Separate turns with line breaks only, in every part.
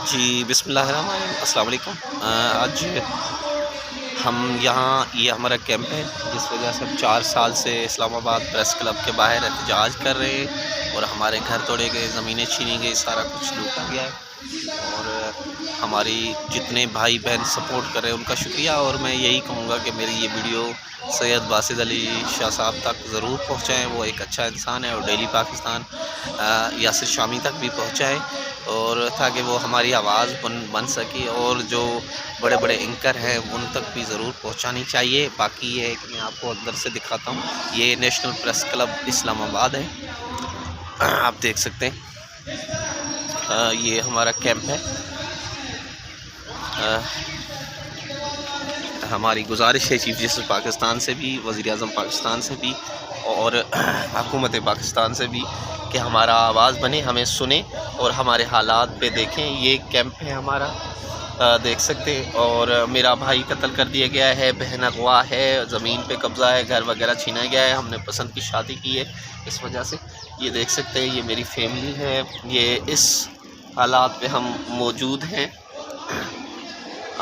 جی بسم اللہ الرحمن الرحیم، السلام علیکم۔ آج ہم یہاں یہ ہمارا کیمپ ہے جس وجہ سے ہم 4 سال سے اسلام آباد پریس کلب کے باہر احتجاج کر رہے ہیں اور ہمارے گھر توڑے گئے، زمینیں چھینی گئی، سارا کچھ لوٹا گیا ہے اور ہماری جتنے بھائی بہن سپورٹ کر رہے ہیں ان کا شکریہ۔ اور میں یہی کہوں گا کہ میری یہ ویڈیو سید باسط علی شاہ صاحب تک ضرور پہنچائیں، وہ ایک اچھا انسان ہے، اور ڈیلی پاکستان یاسر شامی تک بھی پہنچائیں، اور تاکہ وہ ہماری آواز بن سکے، اور جو بڑے بڑے اینکر ہیں ان تک بھی ضرور پہنچانی چاہیے۔ باقی یہ ہے کہ میں آپ کو اندر سے دکھاتا ہوں، یہ نیشنل پریس کلب اسلام آباد ہے، آپ دیکھ سکتے ہیں۔ یہ ہمارا کیمپ ہے۔ ہماری گزارش ہے چیف جسٹس پاکستان سے بھی، وزیر اعظم پاکستان سے بھی، اور حکومت پاکستان سے بھی کہ ہمارا آواز بنے، ہمیں سنیں اور ہمارے حالات پہ دیکھیں۔ یہ کیمپ ہے ہمارا، دیکھ سکتے ہیں۔ اور میرا بھائی قتل کر دیا گیا ہے، بہن اغوا ہے، زمین پہ قبضہ ہے، گھر وغیرہ چھینا گیا ہے، ہم نے پسند کی شادی کی ہے اس وجہ سے۔ یہ دیکھ سکتے ہیں، یہ میری فیملی ہے، یہ اس حالات پہ ہم موجود ہیں۔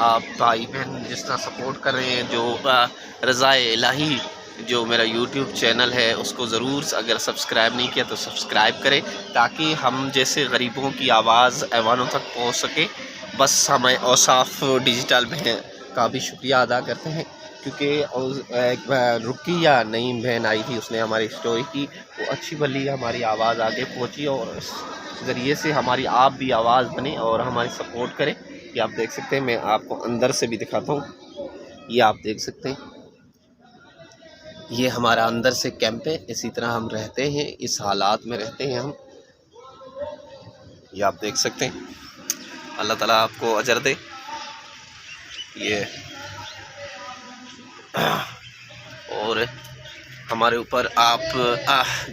آپ بھائی بہن جس طرح سپورٹ کر رہے ہیں، جو رضا الہی جو میرا یوٹیوب چینل ہے اس کو ضرور اگر سبسکرائب نہیں کیا تو سبسکرائب کریں، تاکہ ہم جیسے غریبوں کی آواز ایوانوں تک پہنچ سکے۔ بس ہمیں اوصاف ڈیجیٹل بہن کا بھی شکریہ ادا کرتے ہیں، کیونکہ ایک رکی یا نئی بہن آئی تھی، اس نے ہماری اسٹوری کی، وہ اچھی بھلی ہماری آواز آگے پہنچی، اور اس ذریعے سے ہماری آپ بھی آواز بنے اور ہماری سپورٹ کریں۔ یہ آپ دیکھ سکتے ہیں، میں آپ کو اندر سے بھی دکھاتا ہوں، یہ آپ دیکھ سکتے ہیں، یہ ہمارا اندر سے کیمپ ہے۔ اسی طرح ہم رہتے ہیں، اس حالات میں رہتے ہیں ہم، یہ آپ دیکھ سکتے ہیں۔ اللہ تعالیٰ آپ کو اجر دے۔ یہ اور ہمارے اوپر آپ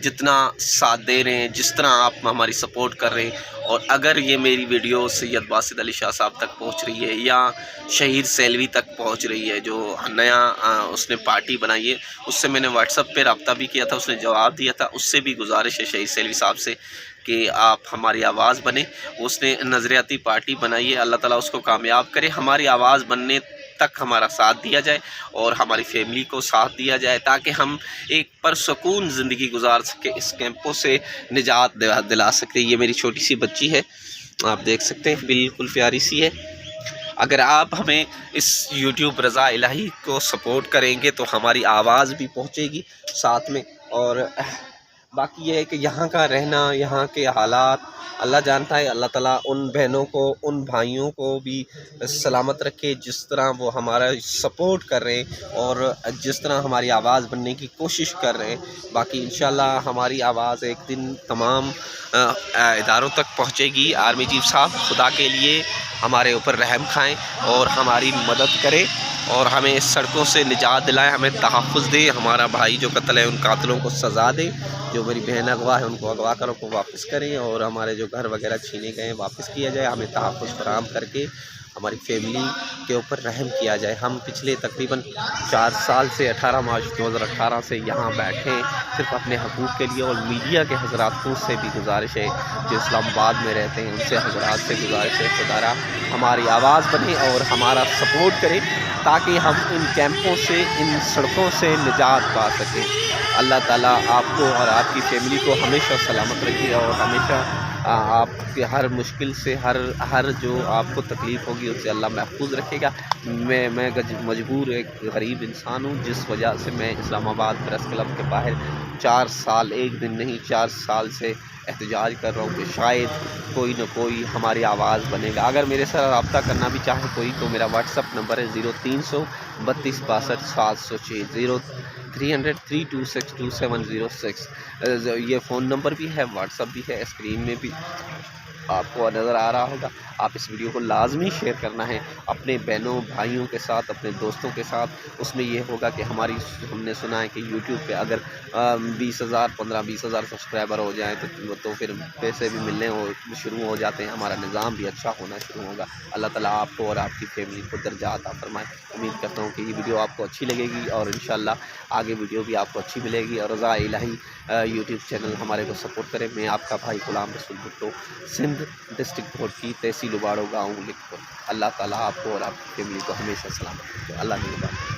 جتنا ساتھ دے رہے ہیں، جس طرح آپ ہماری سپورٹ کر رہے ہیں، اور اگر یہ میری ویڈیو سید باسط علی شاہ صاحب تک پہنچ رہی ہے یا شہید سیلوی تک پہنچ رہی ہے، جو نیا اس نے پارٹی بنائی ہے، اس سے میں نے واٹس ایپ پہ رابطہ بھی کیا تھا، اس نے جواب دیا تھا، اس سے بھی گزارش ہے شہید سیلوی صاحب سے کہ آپ ہماری آواز بنیں۔ اس نے نظریاتی پارٹی بنائی ہے، اللہ تعالیٰ اس کو کامیاب کرے، ہماری آواز بننے تک ہمارا ساتھ دیا جائے اور ہماری فیملی کو ساتھ دیا جائے، تاکہ ہم ایک پرسکون زندگی گزار سکے، اس کیمپوں سے نجات دلا سکتے۔ یہ میری چھوٹی سی بچی ہے، آپ دیکھ سکتے ہیں، بالکل پیاری سی ہے۔ اگر آپ ہمیں اس یوٹیوب رضا الہی کو سپورٹ کریں گے تو ہماری آواز بھی پہنچے گی ساتھ میں۔ اور باقی یہ ہے کہ یہاں کا رہنا، یہاں کے حالات اللہ جانتا ہے۔ اللہ تعالیٰ ان بہنوں کو، ان بھائیوں کو بھی سلامت رکھے جس طرح وہ ہمارا سپورٹ کر رہے ہیں اور جس طرح ہماری آواز بننے کی کوشش کر رہے ہیں۔ باقی انشاءاللہ ہماری آواز ایک دن تمام اداروں تک پہنچے گی۔ آرمی چیف صاحب خدا کے لیے ہمارے اوپر رحم کھائیں اور ہماری مدد کریں اور ہمیں اس سڑکوں سے نجات دلائیں، ہمیں تحفظ دے، ہمارا بھائی جو قتل ہے ان قاتلوں کو سزا دے، جو میری بہن اغوا ہے ان کو اغوا کروں کو واپس کریں، اور ہمارے جو گھر وغیرہ چھینے گئے ہیں واپس کیا جائے، ہمیں تحفظ فراہم کر کے ہماری فیملی کے اوپر رحم کیا جائے۔ ہم پچھلے تقریباً 4 سال سے 18 مارچ 2018 سے یہاں بیٹھے ہیں صرف اپنے حقوق کے لیے، اور میڈیا کے حضرات سے بھی گزارش ہے جو اسلام آباد میں رہتے ہیں، ان سے حضرات سے گزارش ہے خدا ہماری آواز بنے اور ہمارا سپورٹ کرے، تاکہ ہم ان کیمپوں سے، ان سڑکوں سے نجات پا سکیں۔ اللہ تعالیٰ آپ کو اور آپ کی فیملی کو ہمیشہ سلامت رکھے، اور ہمیشہ آپ کے ہر مشکل سے، ہر جو آپ کو تکلیف ہوگی اس سے اللہ محفوظ رکھے گا۔ میں مجبور ایک غریب انسان ہوں، جس وجہ سے میں اسلام آباد پریس کلب کے باہر 4 سال، ایک دن نہیں 4 سال سے احتجاج کر رہا ہوں کہ شاید کوئی نہ کوئی ہماری آواز بنے گا۔ اگر میرے ساتھ رابطہ کرنا بھی چاہے کوئی تو میرا واٹس ایپ نمبر ہے 0300 32 62 706 0300 326 2706۔ یہ فون نمبر بھی ہے، واٹس ایپ بھی ہے، اسکرین میں بھی آپ کو نظر آ رہا ہوگا۔ آپ اس ویڈیو کو لازمی شیئر کرنا ہے اپنے بہنوں بھائیوں کے ساتھ، اپنے دوستوں کے ساتھ۔ اس میں یہ ہوگا کہ ہم نے سنا ہے کہ یوٹیوب پہ اگر 20,000 15-20,000 سبسکرائبر ہو جائیں تو پھر پیسے بھی ملنے شروع ہو جاتے ہیں، ہمارا نظام بھی اچھا ہونا شروع ہوگا۔ اللہ تعالیٰ آپ کو اور آپ کی فیملی کو درجات عطا فرمائے۔ امید کرتا ہوں کہ یہ ویڈیو آپ کو اچھی لگے گی، اور انشاءاللہ آگے ویڈیو بھی آپ کو اچھی ملے گی۔ اور رضا الہی یوٹیوب چینل ہمارے کو سپورٹ کرے۔ میں آپ کا بھائی غلام رسول بھٹو، سندھ سندھ ڈسٹرکٹ بھوٹکی تحصیل اباڑو گاؤں لکھ پر۔ اللہ تعالیٰ آپ کو اور آپ کی فیملی کو ہمیشہ سلامت رکھے۔ اللہ نگہبان۔